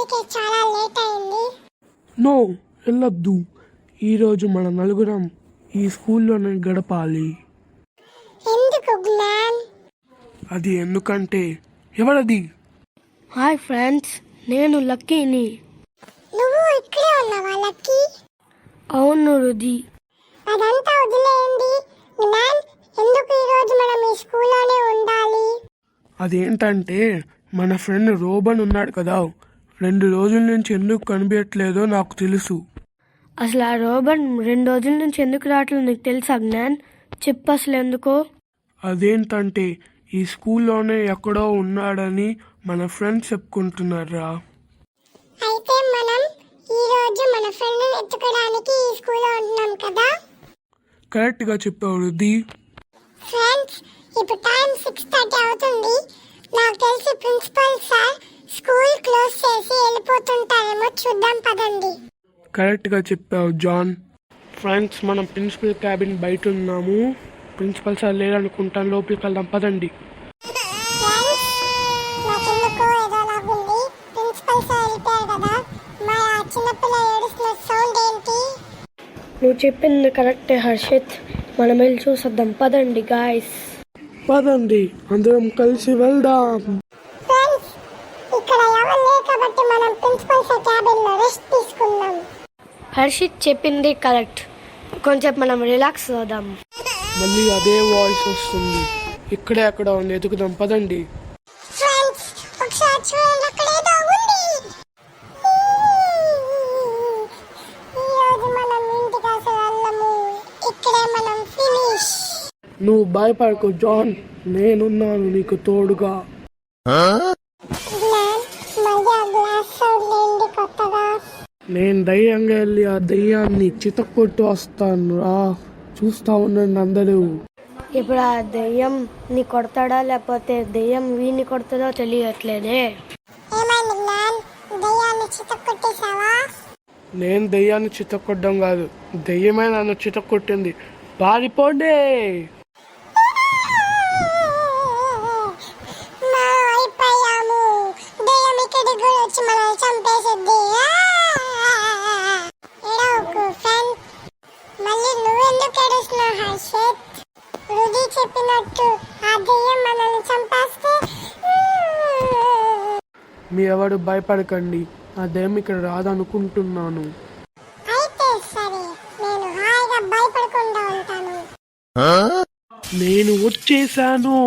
ఇప్పటికే చాలా లేట్ అయింది. నో, వెళ్ళొద్దు. ఈరోజు మన నలుగురం ఈ స్కూల్లోనే గడపాలి. ఎందుకు జ్ఞాన్? అది ఎందుకంటే ఎవరది? హాయ్ ఫ్రెండ్స్, నేను లక్కీని. నువ్వు ఇక్కడే ఉన్నావా లక్కీ? అవును రుది. అదంతా వదిలేయండి. జ్ఞాన్, ఎందుకు ఈరోజు మనం ఈ స్కూల్లోనే ఉండాలి? అదేంటంటే మన ఫ్రెండ్ రోబన్ ఉన్నాడు కదా, 2 రోజుల నుంచి ఎందుకు కనిపించట్లేదో నాకు తెలుసు. అసలు ఆ రోబన్ 2 రోజుల నుంచి ఎందుకు రావట్లేదు నీకు తెలుసా జ్ఞాన్? చెప్పు అసలు ఎందుకో. అదేంటంటే ఈ స్కూల్లోనే ఎక్కడో ఉన్నాడని మన ఫ్రెండ్స్ చెప్పుకుంటున్నారా. అయితే మనం ఈరోజు మన ఫ్రెండ్ని ఎత్తుకోవడానికి ఈ స్కూల్లో ఉంటున్నాం కదా. కరెక్ట్గా చెప్పావు రుది. ఫ్రెండ్స్, ఇప్పుడు టైం 6:30 అవుతుంది. నాకు తెలిసి ప్రిన్సిపల్ సార్ స్కూల్ క్లోజ్ చేసి వెళ్ళిపోతుంటారేమో, చూద్దాం పదండి. కరెక్ట్గా చెప్పావు జాన్. ఫ్రెండ్స్, మనం ప్రిన్సిపల్ క్యాబిన్ బయట ఉన్నాము. ప్రిన్సిపల్ సార్ లేరనుకుంటాను, లోపలికి వెళ్దాం పదండి. ఫ్రెండ్స్, నాకెందుకో ఏదోలాగుంది. ప్రిన్సిపల్ సార్ వెళ్ళిపోయారు కదా, మా చిన్నపిల్ల ఏడుస్తున్న సౌండ్ ఏంటి? నువ్వు చెప్పింది కరెక్టే హర్షిత్, మనం వెళ్ళి చూసొద్దాం పదండి గాయస్. పదండి, అందరం కలిసి వెళ్దాం. ఫ్రెండ్స్, ఇక్కడ ఎవరు లేరు కాబట్టి మనం ప్రిన్సిపల్ సార్ క్యాబిన్లో రెస్ట్ తీసుకుందాం. హర్షిత్ చెప్పింది కరెక్ట్, కొంచెం మనం రిలాక్స్ అవుదాం. మళ్ళీ అదే వాయిస్ వస్తుంది. ఇక్కడే అక్కడ ఉంది, ఎదుగుదాం పదండి. ఫ్రెండ్స్, ఒకసారి చూడండి, అక్కడ ఏదో ఉంది. ఈరోజు మనం ఇంటికి అసలు వెళ్ళము, ఇక్కడే మనం ఫినిష్. నువ్వు భయపడకు జాన్, నేనున్నాను నీకు తోడుగా. జ్ఞాన్, మళ్ళీ ఆ గ్లాస్ సౌండ్ ఏంటి కొత్తగా? నేను ధైర్యంగా వెళ్ళి ఆ దెయ్యాన్ని చితక్కొట్టు వస్తాను రా, చూస్తా ఉండండి అందరూ. ఇప్పుడు ఆ దెయ్యం నీ కొడతాడా లేకపోతే దెయ్యం వీని కొడతాడో తెలియట్లేదే. ఏమైంది జ్ఞాన్, దయ్యాన్ని చితక్కొట్టేశావా? నేను దెయ్యాన్ని చితక్కొట్టడం కాదు, దెయ్యమే నన్ను చితక్కొట్టింది. పారిపోండి. అయిపోయాము, దయ్యం ఇక్కడికి కూడా వచ్చి మనల్ని చంపేసిద్ది. ఏడవకు ఫ్రెండ్, మళ్ళీ నువ్వెందుకు ఏడుస్తున్నావు హర్షిత్? రుది చెప్పినట్టు ఆ దయ్యం మనల్ని చంపేస్తే మీ ఎవరు భయపడకండి, ఆ దెయ్యం ఇక్కడ రాదనుకుంటున్నాను. అయితే సరే, నేను హాయిగా భయపడకుండా ఉంటాను. నేను వచ్చేసాను.